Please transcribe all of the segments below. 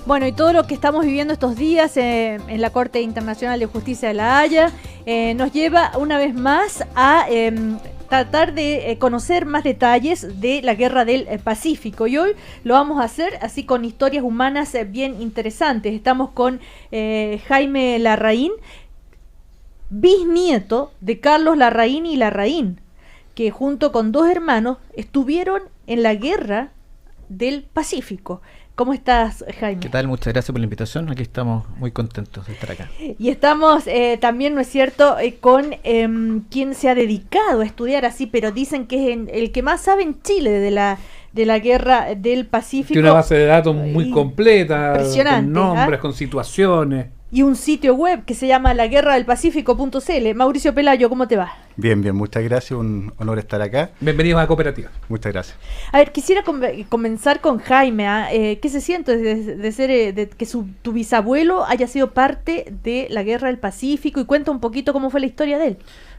Bueno, y todo lo que estamos viviendo estos días en la Corte Internacional de Justicia de La Haya nos lleva una vez más a tratar de conocer más detalles de la Guerra del Pacífico. Y hoy lo vamos a hacer así con historias humanas bien interesantes. Estamos con Jaime Larraín, bisnieto de Carlos Larraín y Larraín, que junto con dos hermanos estuvieron en la Guerra del Pacífico. ¿Cómo estás, Jaime? ¿Qué tal? Muchas gracias por la invitación. Aquí estamos muy contentos de estar acá. Y estamos también, ¿no es cierto?, con quien se ha dedicado a estudiar así, pero dicen que es el que más sabe en Chile de la Guerra del Pacífico. Tiene una base de datos muy completa, impresionante, con nombres, con situaciones. Y un sitio web que se llama laguerradelpacifico.cl. Mauricio Pelayo, ¿cómo te va? Bien, muchas gracias, un honor estar acá. Bienvenidos a Cooperativa. Muchas gracias. A ver, quisiera comenzar con Jaime. ¿Qué se siente de ser que tu bisabuelo haya sido parte de la Guerra del Pacífico? Y cuenta un poquito cómo fue la historia de él.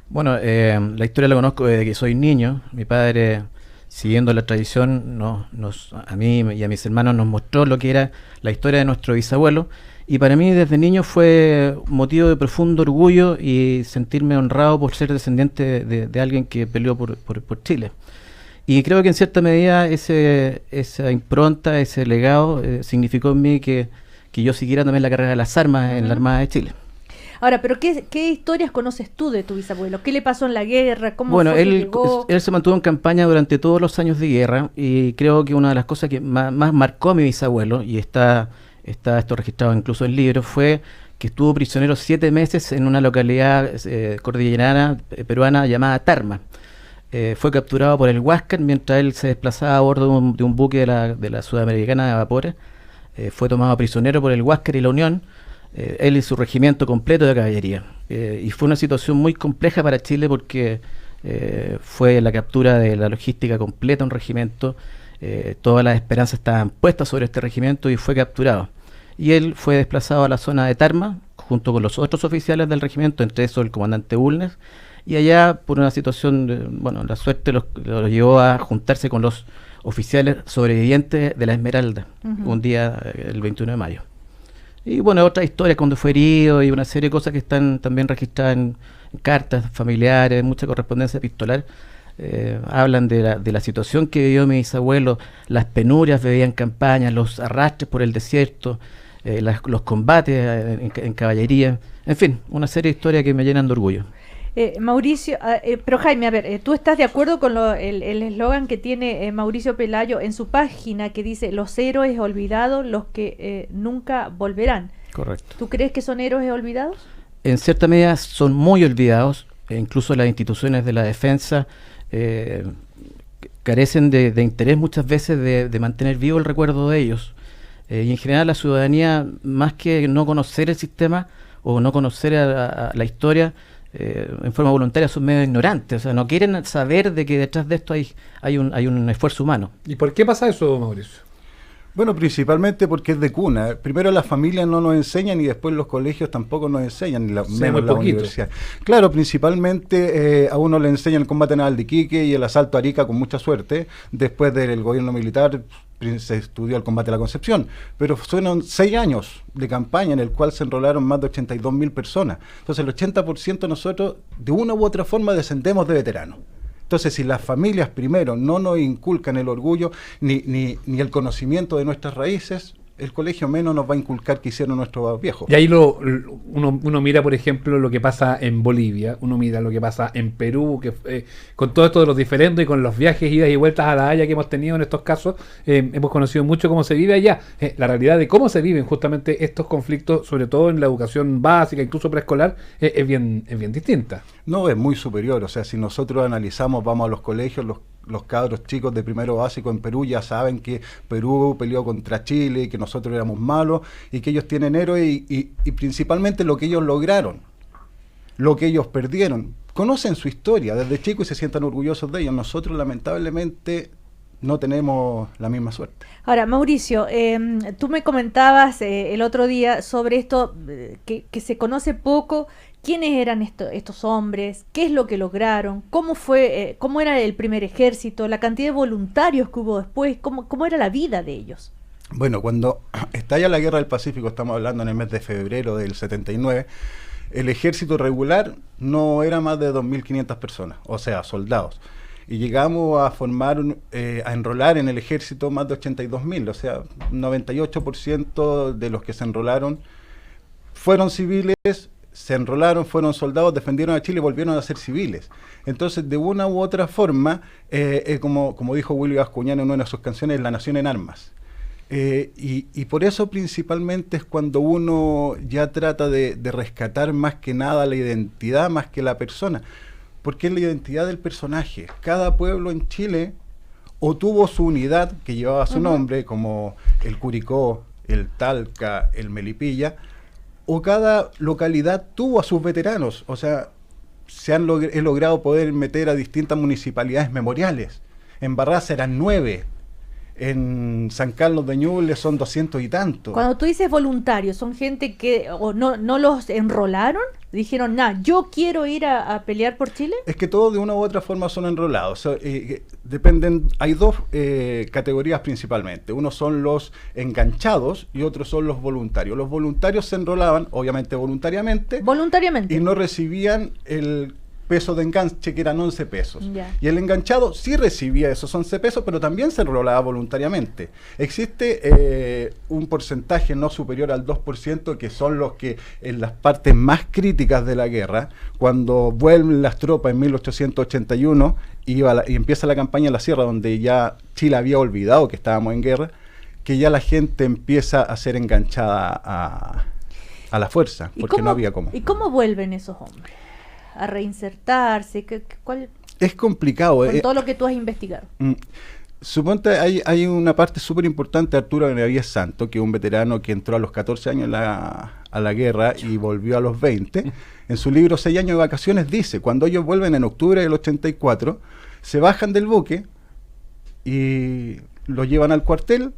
Bueno, la historia la conozco desde que soy niño. Mi padre, siguiendo la tradición, a mí y a mis hermanos nos mostró lo que era la historia de nuestro bisabuelo. Y para mí desde niño fue motivo de profundo orgullo y sentirme honrado por ser descendiente de alguien que peleó por Chile. Y creo que en cierta medida esa impronta, ese legado significó en mí que yo siguiera también la carrera de las armas en la Armada de Chile. Ahora, pero ¿qué historias conoces tú de tu bisabuelo? ¿Qué le pasó en la guerra? ¿Cómo bueno, fue que llegó? Él se mantuvo en campaña durante todos los años de guerra y creo que una de las cosas que más marcó a mi bisabuelo, y está esto registrado incluso en libros, fue que estuvo prisionero 7 meses en una localidad cordillerana peruana llamada Tarma. Fue capturado por el Huáscar mientras él se desplazaba a bordo de un buque de la Sudamericana de Vapores. Fue tomado prisionero por el Huáscar y la Unión, él y su regimiento completo de caballería. Y fue una situación muy compleja para Chile porque fue la captura de la logística completa de un regimiento. Todas las esperanzas estaban puestas sobre este regimiento y fue capturado. Y él fue desplazado a la zona de Tarma junto con los otros oficiales del regimiento, entre esos el comandante Bulnes, y allá por una situación, la suerte los llevó a juntarse con los oficiales sobrevivientes de la Esmeralda, un día, el 21 de mayo. Y bueno, otra historia cuando fue herido y una serie de cosas que están también registradas en cartas familiares, mucha correspondencia epistolar. Hablan de la situación que vivió mi bisabuelo, las penurias vividas en campaña, los arrastres por el desierto, los combates en caballería, en fin, una serie de historias que me llenan de orgullo. Mauricio, pero Jaime, a ver, ¿tú estás de acuerdo con el eslogan que tiene Mauricio Pelayo en su página que dice los héroes olvidados, los que nunca volverán? Correcto. ¿Tú crees que son héroes olvidados? En cierta medida son muy olvidados, incluso las instituciones de la defensa carecen de interés muchas veces de mantener vivo el recuerdo de ellos. Y en general la ciudadanía, más que no conocer el sistema o no conocer a la historia, en forma voluntaria son medio ignorantes, o sea, no quieren saber de que detrás de esto hay un esfuerzo humano. ¿Y por qué pasa eso, Mauricio? Bueno, principalmente porque es de cuna. Primero las familias no nos enseñan y después los colegios tampoco nos enseñan, menos la universidad. Claro, principalmente a uno le enseñan el combate naval de Iquique y el asalto a Arica con mucha suerte. Después del gobierno militar se estudió el combate a la Concepción. Pero fueron 6 años de campaña en el cual se enrolaron más de 82.000 personas. Entonces el 80% nosotros de una u otra forma descendemos de veteranos. Entonces, si las familias primero no nos inculcan el orgullo ni el conocimiento de nuestras raíces, el colegio menos nos va a inculcar que hicieron nuestros viejos. Y ahí uno mira, por ejemplo, lo que pasa en Bolivia, uno mira lo que pasa en Perú, que con todo esto de los diferendos y con los viajes, idas y vueltas a La Haya que hemos tenido en estos casos, hemos conocido mucho cómo se vive allá, la realidad de cómo se viven justamente estos conflictos, sobre todo en la educación básica, incluso preescolar, es bien distinta. No, es muy superior. O sea, si nosotros analizamos, vamos a los colegios, los cabros chicos de primero básico en Perú ya saben que Perú peleó contra Chile y que nosotros éramos malos y que ellos tienen héroes y principalmente lo que ellos lograron, lo que ellos perdieron. Conocen su historia desde chicos y se sientan orgullosos de ellos. Nosotros lamentablemente no tenemos la misma suerte. Ahora, Mauricio, tú me comentabas el otro día sobre esto que se conoce poco. ¿Quiénes eran estos hombres? ¿Qué es lo que lograron? ¿Cómo era el primer ejército? ¿La cantidad de voluntarios que hubo después? ¿Cómo era la vida de ellos? Bueno, cuando estalla la Guerra del Pacífico, estamos hablando en el mes de febrero del 79, el ejército regular no era más de 2.500 personas, o sea, soldados. Y llegamos a formar, a enrolar en el ejército más de 82.000, o sea, 98% de los que se enrolaron fueron civiles, se enrolaron, fueron soldados, defendieron a Chile y volvieron a ser civiles. Entonces, de una u otra forma, como dijo Willy Gascuñán en una de sus canciones, la nación en armas. Y por eso principalmente es cuando uno ya trata de rescatar más que nada la identidad, más que la persona, porque es la identidad del personaje. Cada pueblo en Chile o tuvo su unidad que llevaba su nombre, como el Curicó, el Talca, el Melipilla, o cada localidad tuvo a sus veteranos. O sea, he logrado poder meter a distintas municipalidades memoriales. En Barraza eran 9. En San Carlos de Ñuble son 200 y tantos. Cuando tú dices voluntarios, ¿son gente que o no los enrolaron? Dijeron, yo quiero ir a pelear por Chile. Es que todos de una u otra forma son enrolados. Dependen, hay dos categorías principalmente. Uno son los enganchados y otros son los voluntarios. Los voluntarios se enrolaban, obviamente voluntariamente. Voluntariamente. Y no recibían el peso de enganche, que eran 11 pesos. Ya. Y el enganchado sí recibía esos 11 pesos, pero también se enrolaba voluntariamente. Existe un porcentaje no superior al 2%, que son los que en las partes más críticas de la guerra, cuando vuelven las tropas en 1881 y empieza la campaña en la Sierra, donde ya Chile había olvidado que estábamos en guerra, que ya la gente empieza a ser enganchada a la fuerza, porque no había cómo. ¿Y cómo vuelven esos hombres a reinsertarse? ¿Cuál? Es complicado. Con todo lo que tú has investigado. Suponte, hay una parte súper importante de Arturo Benavides Santo, que es un veterano que entró a los 14 años a la guerra y volvió a los 20. En su libro 6 años de vacaciones dice, cuando ellos vuelven en octubre del 84, se bajan del buque y los llevan al cuartel,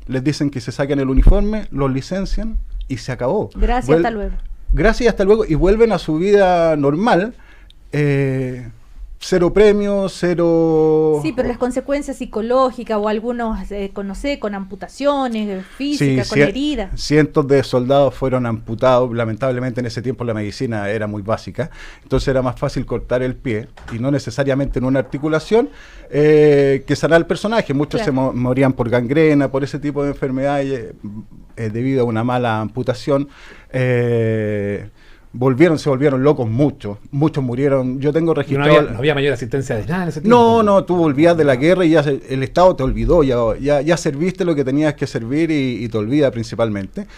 les dicen que se saquen el uniforme, los licencian y se acabó. Gracias, hasta luego. Gracias, hasta luego, y vuelven a su vida normal, cero premios, cero... Sí, pero las consecuencias psicológicas o algunos, con amputaciones físicas, con heridas. Cientos de soldados fueron amputados, lamentablemente en ese tiempo la medicina era muy básica, entonces era más fácil cortar el pie, y no necesariamente en una articulación, que sanar al personaje. Muchos se morían por gangrena, por ese tipo de enfermedades, debido a una mala amputación. Se volvieron locos muchos murieron. Yo tengo registrado... No había mayor asistencia de nada en ese tiempo. No, tú volvías de la guerra y ya el Estado te olvidó, ya serviste lo que tenías que servir y te olvida principalmente.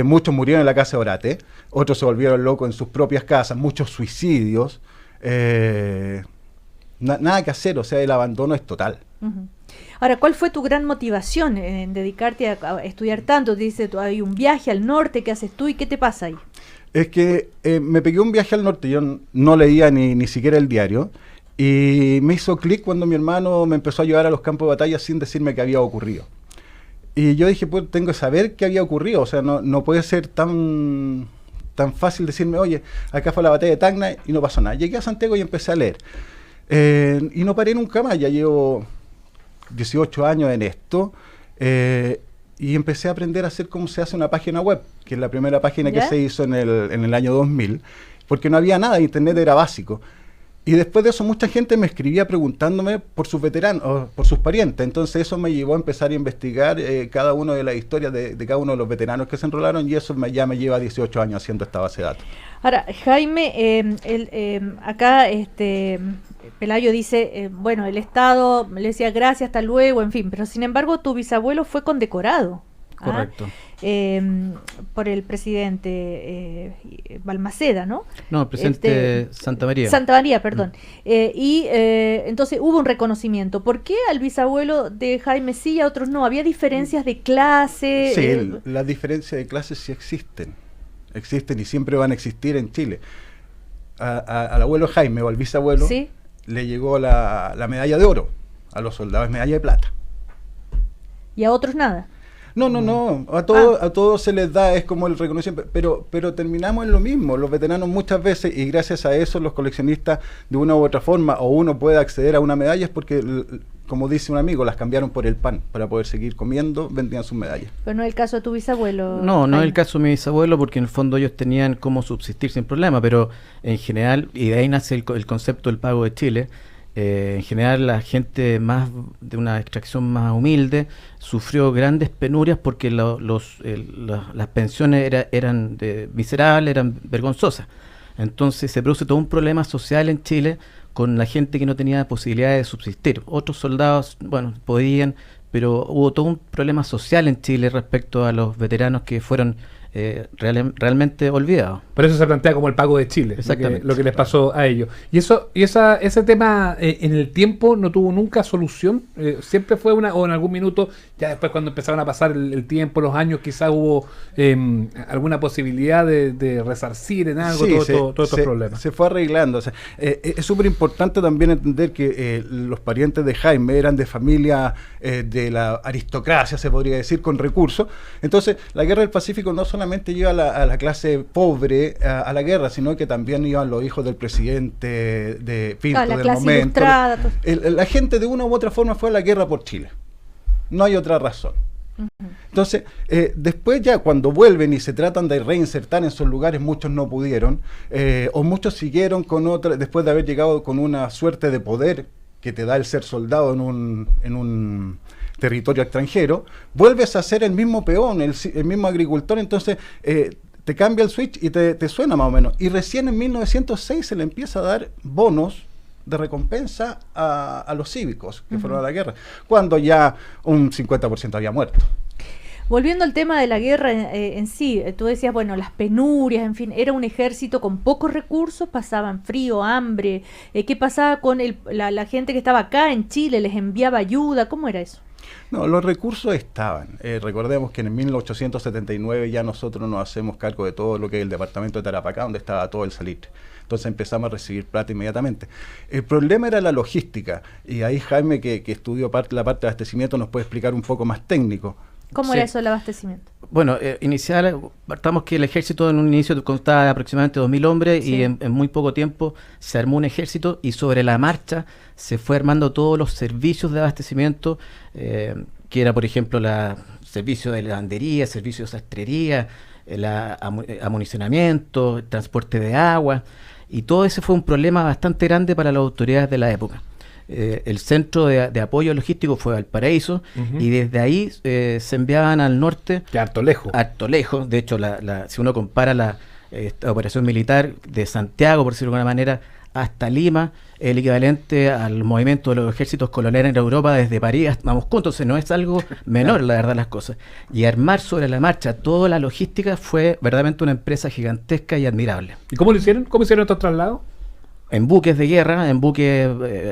Muchos murieron en la casa de Orate, otros se volvieron locos en sus propias casas, muchos suicidios. Nada que hacer, o sea, el abandono es total. Ahora, ¿cuál fue tu gran motivación en dedicarte a estudiar tanto? Te dice, hay un viaje al norte, ¿qué haces tú y qué te pasa ahí? Es que me pegué un viaje al norte, yo no leía ni siquiera el diario, y me hizo clic cuando mi hermano me empezó a llevar a los campos de batalla sin decirme qué había ocurrido. Y yo dije, pues tengo que saber qué había ocurrido, o sea, no puede ser tan fácil decirme, oye, acá fue la batalla de Tacna y no pasó nada. Llegué a Santiago y empecé a leer, y no paré nunca más. Ya llevo 18 años en esto, y empecé a aprender a hacer cómo se hace una página web, que es la primera página que se hizo en el año 2000, porque no había nada, internet era básico. Y después de eso mucha gente me escribía preguntándome por sus veteranos, por sus parientes. Entonces eso me llevó a empezar a investigar cada una de las historias de cada uno de los veteranos que se enrolaron, y eso ya me lleva 18 años haciendo esta base de datos. Ahora, Jaime, acá Pelayo dice, bueno, el Estado le decía gracias, hasta luego, en fin, pero sin embargo tu bisabuelo fue condecorado. Correcto. Por el presidente Balmaceda, ¿no? No, el presidente Santa María. Santa María, perdón. Entonces hubo un reconocimiento. ¿Por qué al bisabuelo de Jaime sí y a otros no? ¿Había diferencias de clase? Sí, las diferencias de clase sí existen y siempre van a existir en Chile. Al abuelo Jaime o al bisabuelo le llegó la medalla de oro, a los soldados medalla de plata. ¿Y a otros nada? No, a todos se les da, es como el reconocimiento, pero terminamos en lo mismo. Los veteranos muchas veces, y gracias a eso los coleccionistas de una u otra forma, o uno puede acceder a una medalla, es porque como dice un amigo, las cambiaron por el pan para poder seguir comiendo, vendían sus medallas. Pero no es el caso de tu bisabuelo. No, no es el caso de mi bisabuelo, porque en el fondo ellos tenían cómo subsistir sin problema, pero en general, y de ahí nace el concepto del pago de Chile. En general la gente más de una extracción más humilde sufrió grandes penurias porque las pensiones eran miserables, eran vergonzosas. Entonces se produce todo un problema social en Chile con la gente que no tenía posibilidad de subsistir. Otros soldados, bueno, podían, pero hubo todo un problema social en Chile respecto a los veteranos que fueron realmente olvidados. Por eso se plantea como el pago de Chile, lo que les pasó a ellos. Y ese tema en el tiempo no tuvo nunca solución, siempre fue o en algún minuto, ya después cuando empezaron a pasar el tiempo, los años, quizás hubo alguna posibilidad de resarcir en algo todos estos problemas. Se fue arreglando. O sea, es súper importante también entender que los parientes de Jaime eran de familia de la aristocracia, se podría decir, con recursos. Entonces, la Guerra del Pacífico no solamente iba a la clase pobre a la guerra, sino que también iban los hijos del presidente de Pinto del momento. La gente de una u otra forma fue a la guerra por Chile. No hay otra razón. Entonces, después ya cuando vuelven y se tratan de reinsertar en sus lugares, muchos no pudieron, o muchos siguieron con otra, después de haber llegado con una suerte de poder que te da el ser soldado en un territorio extranjero, vuelves a ser el mismo peón, el mismo agricultor, entonces te cambia el switch y te suena más o menos. Y recién en 1906 se le empieza a dar bonos de recompensa a los cívicos que fueron a la guerra, cuando ya un 50% había muerto. Volviendo al tema de la guerra en sí, tú decías, bueno, las penurias, en fin, era un ejército con pocos recursos, pasaban frío, hambre. ¿Qué pasaba con la gente que estaba acá en Chile? ¿Les enviaba ayuda? ¿Cómo era eso? No, los recursos estaban. Recordemos que en 1879 ya nosotros nos hacemos cargo de todo lo que es el departamento de Tarapacá, donde estaba todo el salitre. Entonces empezamos a recibir plata inmediatamente. El problema era la logística, y ahí Jaime, que estudió la parte de abastecimiento, nos puede explicar un poco más técnico. ¿Cómo era eso el abastecimiento? Bueno, partamos que el ejército en un inicio contaba de aproximadamente 2.000 hombres y en muy poco tiempo se armó un ejército y sobre la marcha se fue armando todos los servicios de abastecimiento, que era, por ejemplo, servicio de lavandería, servicio de sastrería, amunicionamiento, transporte de agua, y todo ese fue un problema bastante grande para las autoridades de la época. El centro de apoyo logístico fue Valparaíso, y desde ahí se enviaban al norte. Que harto lejos. Harto lejos. De hecho, si uno compara la operación militar de Santiago, por decirlo de alguna manera, hasta Lima, el equivalente al movimiento de los ejércitos coloniales en Europa desde París hasta Moscú. Entonces no es algo menor, la verdad, las cosas. Y armar sobre la marcha toda la logística fue verdaderamente una empresa gigantesca y admirable. ¿Y cómo lo hicieron? ¿Cómo hicieron estos traslados? En buques de guerra,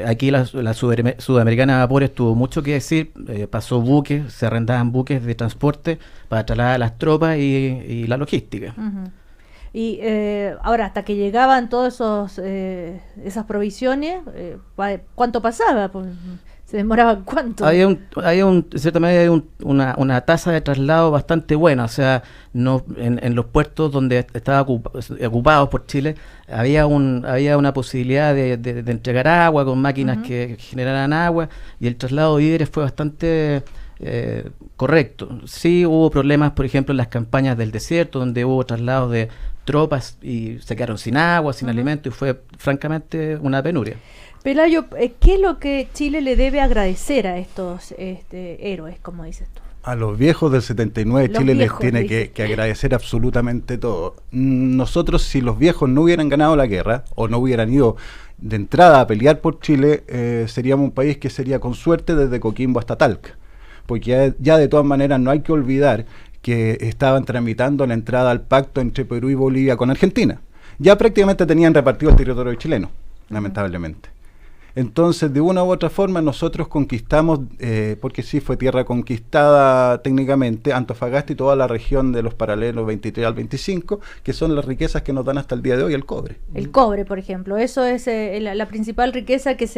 aquí la Sudamericana de Vapores tuvo mucho que decir, pasó buques, se arrendaban buques de transporte para trasladar a las tropas y la logística. Y ahora, hasta que llegaban todas esas provisiones, ¿cuánto pasaba? Pues, ¿se demoraba cuánto? En cierta medida hay una tasa de traslado bastante buena, o sea, no en los puertos donde estaban ocupados por Chile, había una posibilidad de entregar agua con máquinas que generaran agua, y el traslado de víveres fue bastante correcto. Sí hubo problemas, por ejemplo, en las campañas del desierto, donde hubo traslados de tropas y se quedaron sin agua, sin alimento, y fue francamente una penuria. Pelayo, ¿qué es lo que Chile le debe agradecer a estos héroes, como dices tú? A los viejos del 79 Chile les tiene que agradecer absolutamente todo. Nosotros, si los viejos no hubieran ganado la guerra o no hubieran ido de entrada a pelear por Chile, seríamos un país que sería con suerte desde Coquimbo hasta Talca, porque ya de todas maneras no hay que olvidar que estaban tramitando la entrada al pacto entre Perú y Bolivia con Argentina. Ya prácticamente tenían repartido el territorio chileno, lamentablemente. Entonces, de una u otra forma, nosotros conquistamos, porque sí fue tierra conquistada técnicamente, Antofagasta y toda la región de los paralelos 23 al 25, que son las riquezas que nos dan hasta el día de hoy el cobre. El cobre, por ejemplo, eso es la principal riqueza que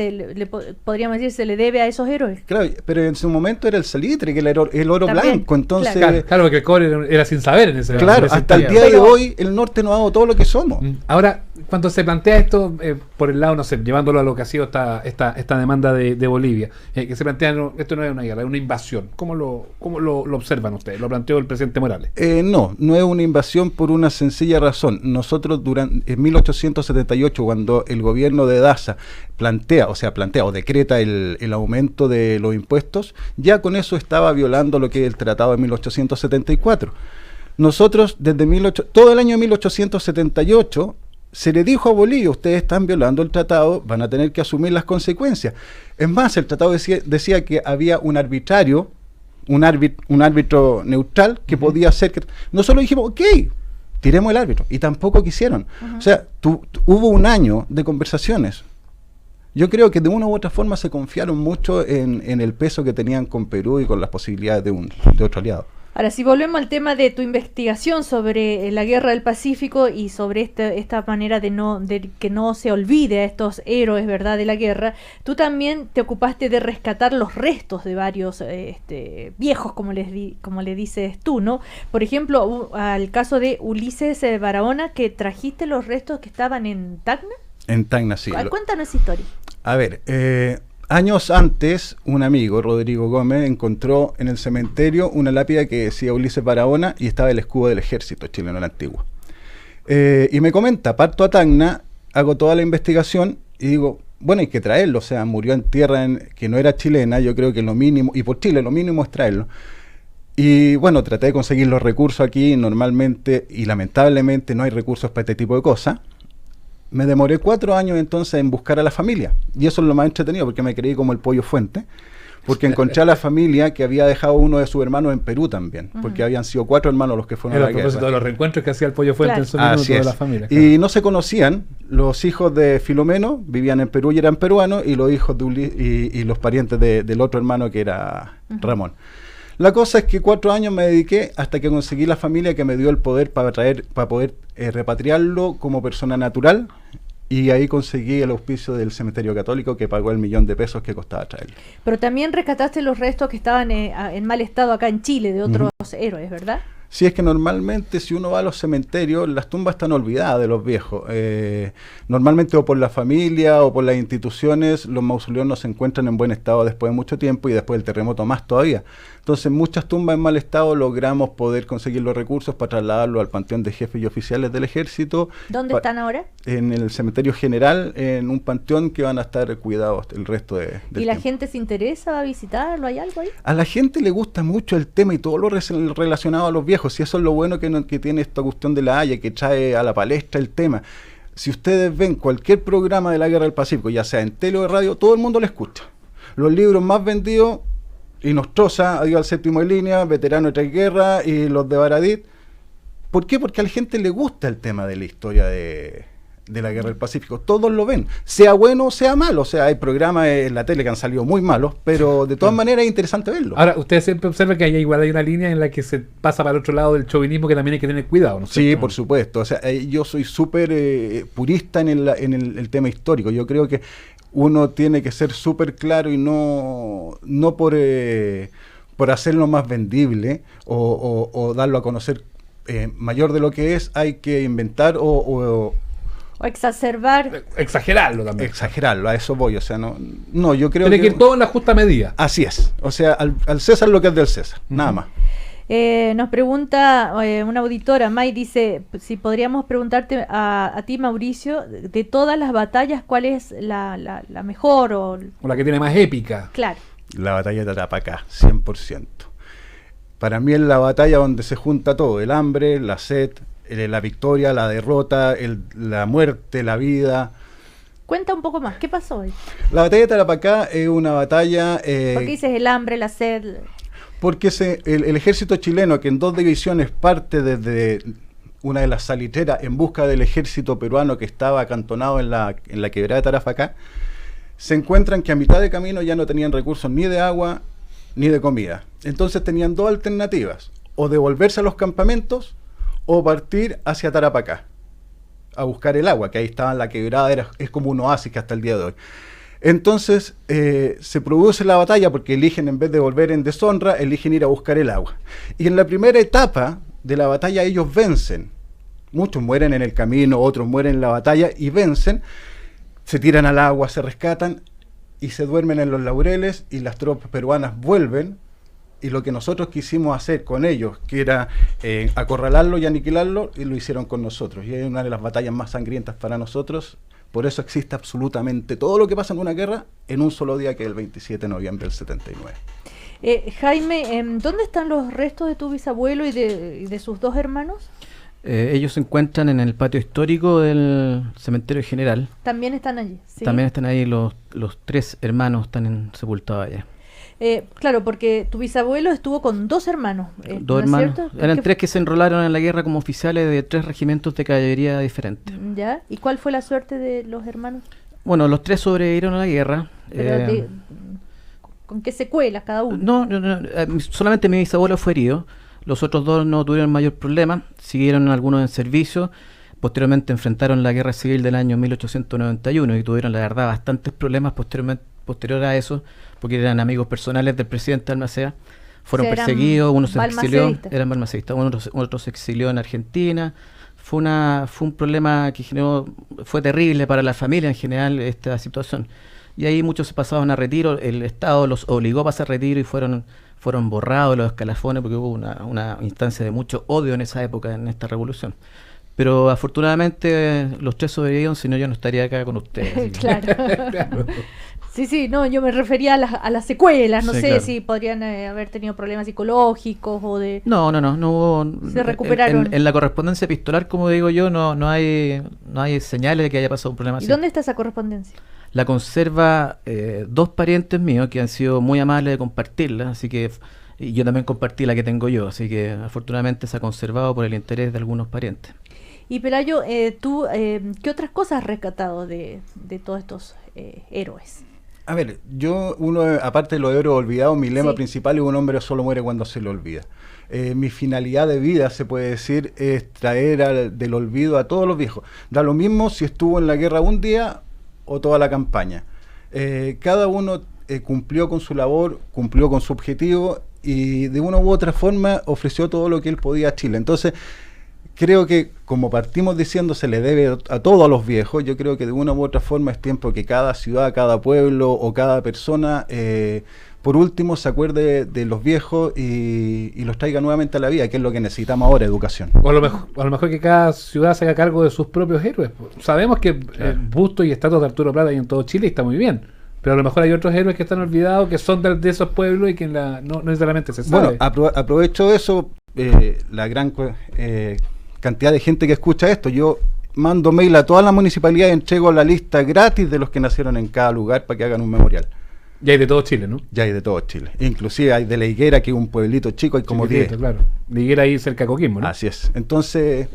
podríamos decir se le debe a esos héroes. Claro, pero en su momento era el salitre, que el oro también, blanco, entonces... Claro, porque el cobre era sin saber en ese Claro, hasta el día de hoy el norte nos ha dado todo lo que somos. Ahora, cuando se plantea esto, por el lado, no sé, llevándolo a lo que ha sido esta demanda de Bolivia, que se plantea, no, esto no es una guerra, es una invasión. ¿Cómo lo observan ustedes? ¿Lo planteó el presidente Morales? No es una invasión por una sencilla razón. Nosotros en 1878, cuando el gobierno de Daza plantea o decreta el aumento de los impuestos, ya con eso estaba violando lo que es el tratado de 1874. Nosotros, todo el año 1878, se le dijo a Bolivia: ustedes están violando el tratado, van a tener que asumir las consecuencias. Es más, el tratado decía que había un árbitro neutral que podía hacer que... Nosotros dijimos, ok, tiremos el árbitro, y tampoco quisieron. O sea, hubo un año de conversaciones. Yo creo que de una u otra forma se confiaron mucho en el peso que tenían con Perú y con las posibilidades de otro aliado. Ahora, si volvemos al tema de tu investigación sobre la Guerra del Pacífico y sobre esta manera de que no se olvide a estos héroes, ¿verdad?, de la guerra, tú también te ocupaste de rescatar los restos de varios viejos, como le dices tú, ¿no? Por ejemplo, al caso de Ulises Barahona, que trajiste los restos que estaban en Tacna. En Tacna, sí. Cuéntanos esa historia. A ver, años antes, un amigo, Rodrigo Gómez, encontró en el cementerio una lápida que decía Ulises Barahona y estaba el escudo del ejército chileno, la antigua. Y me comenta, parto a Tacna, hago toda la investigación y digo, bueno, hay que traerlo, o sea, murió en tierra que no era chilena, yo creo que lo mínimo, y por Chile lo mínimo es traerlo. Y bueno, traté de conseguir los recursos aquí, normalmente y lamentablemente no hay recursos para este tipo de cosas. Me demoré 4 años entonces en buscar a la familia, y eso es lo más entretenido, porque me creí como el pollo fuente, porque encontré a la familia que había dejado uno de sus hermanos en Perú también, porque habían sido 4 hermanos los que fueron a la guerra. A propósito de los reencuentros que hacía el pollo fuente, claro, en su minuto de la familia. Claro. Y no se conocían, los hijos de Filomeno vivían en Perú y eran peruanos, y los hijos de y los parientes del otro hermano que era Ramón. La cosa es que 4 años me dediqué hasta que conseguí la familia que me dio el poder para poder repatriarlo como persona natural, y ahí conseguí el auspicio del cementerio católico, que pagó el $1.000.000 que costaba traerlo. Pero también rescataste los restos que estaban en mal estado acá en Chile de otros héroes, ¿verdad? Sí, es que normalmente si uno va a los cementerios, las tumbas están olvidadas de los viejos. Normalmente o por la familia o por las instituciones, los mausoleos no se encuentran en buen estado después de mucho tiempo, y después del terremoto más todavía. Entonces, muchas tumbas en mal estado logramos poder conseguir los recursos para trasladarlo al panteón de jefes y oficiales del ejército. ¿Dónde están ahora? En el cementerio general, en un panteón que van a estar cuidados el resto del ¿Y la gente se interesa a visitarlo? ¿Hay algo ahí? A la gente le gusta mucho el tema y todo lo relacionado a los viejos, y eso es lo bueno que tiene esta cuestión de la Haya, que trae a la palestra el tema. Si ustedes ven cualquier programa de la Guerra del Pacífico, ya sea en tele o en radio, todo el mundo lo escucha. Los libros más vendidos, Inostroza, Adiós al Séptimo de Línea, Veterano de Tres Guerras y los de Baradit. ¿Por qué? Porque a la gente le gusta el tema de la historia de la Guerra del Pacífico. Todos lo ven, sea bueno o sea malo. O sea, hay programas en la tele que han salido muy malos, pero de todas maneras es interesante verlo. Ahora, usted siempre observa que hay una línea en la que se pasa para el otro lado del chauvinismo, que también hay que tener cuidado, ¿no? Sí, por supuesto. O sea, yo soy súper purista en el tema histórico. Yo creo que uno tiene que ser súper claro y no por hacerlo más vendible o darlo a conocer mayor de lo que es. Hay que inventar o exacerbar. Exagerarlo también. Exagerarlo, a eso voy. O sea, no yo creo Tiene que ir todo en la justa medida. Así es. O sea, al César lo que es del César, nada más. Nos pregunta una auditora, May, dice, si podríamos preguntarte a ti, Mauricio, de todas las batallas, ¿cuál es la mejor o la que tiene más épica? Claro. La batalla de Tarapacá, 100%. Para mí es la batalla donde se junta todo: el hambre, la sed, la victoria, la derrota, la muerte, la vida. Cuenta un poco más, ¿qué pasó hoy? La batalla de Tarapacá es una batalla... ¿Por qué dices el hambre, la sed? Porque el ejército chileno, que en 2 divisiones parte desde una de las salitreras en busca del ejército peruano que estaba acantonado en la quebrada de Tarapacá, se encuentran que a mitad de camino ya no tenían recursos ni de agua ni de comida. Entonces tenían 2 alternativas: o devolverse a los campamentos o partir hacia Tarapacá a buscar el agua, que ahí estaba en la quebrada, es como un oasis que hasta el día de hoy. Entonces se produce la batalla porque eligen, en vez de volver en deshonra, eligen ir a buscar el agua. Y en la primera etapa de la batalla ellos vencen. muchos mueren en el camino, otros mueren en la batalla y vencen, se tiran al agua, se rescatan y se duermen en los laureles y las tropas peruanas vuelven. Y lo que nosotros quisimos hacer con ellos, que era acorralarlo y aniquilarlo, y lo hicieron con nosotros. Y es una de las batallas más sangrientas para nosotros. Por eso existe absolutamente todo lo que pasa en una guerra en un solo día, que es el 27 de noviembre del 79. Jaime, ¿dónde están los restos de tu bisabuelo y de sus dos hermanos? Ellos se encuentran en el patio histórico del cementerio general. También están allí. ¿Sí? También están ahí los 3 hermanos, están sepultados allá. Claro, porque tu bisabuelo estuvo con 2 hermanos. 2 hermanos. Eran 3 que se enrolaron en la guerra como oficiales de 3 regimientos de caballería diferentes. ¿Ya? ¿Y cuál fue la suerte de los hermanos? Bueno, los 3 sobrevivieron a la guerra. Pero ¿con qué secuelas cada uno? No, solamente mi bisabuelo fue herido. Los otros 2 no tuvieron mayor problema. Siguieron algunos en servicio. Posteriormente enfrentaron la guerra civil del año 1891 y tuvieron, la verdad, bastantes problemas posterior a eso, porque eran amigos personales del presidente Balmaceda. Fueron perseguidos, uno se exilió, eran balmaceístas, otro se exilió en Argentina. Fue un problema que fue terrible para la familia en general esta situación. Y ahí muchos se pasaban a retiro, el Estado los obligó a pasar a retiro y fueron borrados los escalafones, porque hubo una instancia de mucho odio en esa época, en esta revolución. Pero afortunadamente los 3 sobrevivieron, si no yo no estaría acá con ustedes. Claro. Sí, no, yo me refería a las secuelas, no sé claro. Si podrían haber tenido problemas psicológicos o de... No hubo... Se recuperaron. En la correspondencia epistolar, como digo yo, no hay señales de que haya pasado un problema así. ¿Y dónde está esa correspondencia? La conserva 2 parientes míos que han sido muy amables de compartirla, así que... Y yo también compartí la que tengo yo, así que afortunadamente se ha conservado por el interés de algunos parientes. Y Pelayo, tú, ¿qué otras cosas has rescatado de todos estos héroes? A ver, aparte de los héroes olvidados, mi lema principal es: un hombre solo muere cuando se le olvida. Mi finalidad de vida, se puede decir, es traer del olvido a todos los viejos. Da lo mismo si estuvo en la guerra un día o toda la campaña. Cada uno cumplió con su labor, cumplió con su objetivo y de una u otra forma ofreció todo lo que él podía a Chile. Entonces, creo que, como partimos diciendo, se le debe a todos los viejos. Yo creo que de una u otra forma es tiempo que cada ciudad, cada pueblo o cada persona, por último, se acuerde de los viejos y los traiga nuevamente a la vida, que es lo que necesitamos ahora, educación. O a lo mejor que cada ciudad se haga cargo de sus propios héroes. Sabemos que bustos y estatuas de Arturo Prat hay en todo Chile y está muy bien. Pero a lo mejor hay otros héroes que están olvidados, que son de esos pueblos y que no necesariamente se sabe. Bueno, aprovecho eso, la gran cantidad de gente que escucha esto. Yo mando mail a todas las municipalidades y entrego la lista gratis de los que nacieron en cada lugar para que hagan un memorial. Ya hay de todo Chile, ¿no? Ya hay de todo Chile. Inclusive hay de La Higuera, que es un pueblito chico, hay como 10. Claro. La Higuera ahí cerca de Coquimbo, ¿no? Así es. Entonces,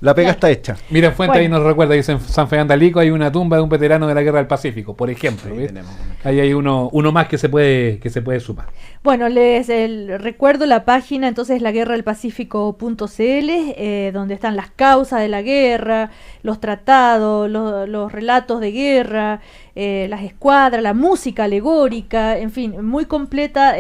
la pega está hecha. Mira, en Fuente ahí nos recuerda, dice en San Fernando hay una tumba de un veterano de la Guerra del Pacífico, por ejemplo. Ahí hay uno más que se puede sumar. Bueno, les recuerdo la página, entonces, laguerradelpacifico.cl, donde están las causas de la guerra, los tratados, los relatos de guerra, las escuadras, la música alegórica, en fin, muy completa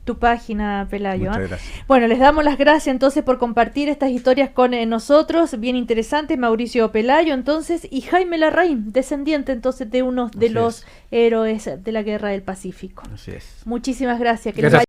tu página, Pelayo. Muchas gracias. Bueno, les damos las gracias entonces por compartir estas historias con nosotros, bien interesantes, Mauricio Pelayo entonces, y Jaime Larraín, descendiente entonces de uno de los héroes de la Guerra del Pacífico. Así es. Muchísimas gracias. Gracias.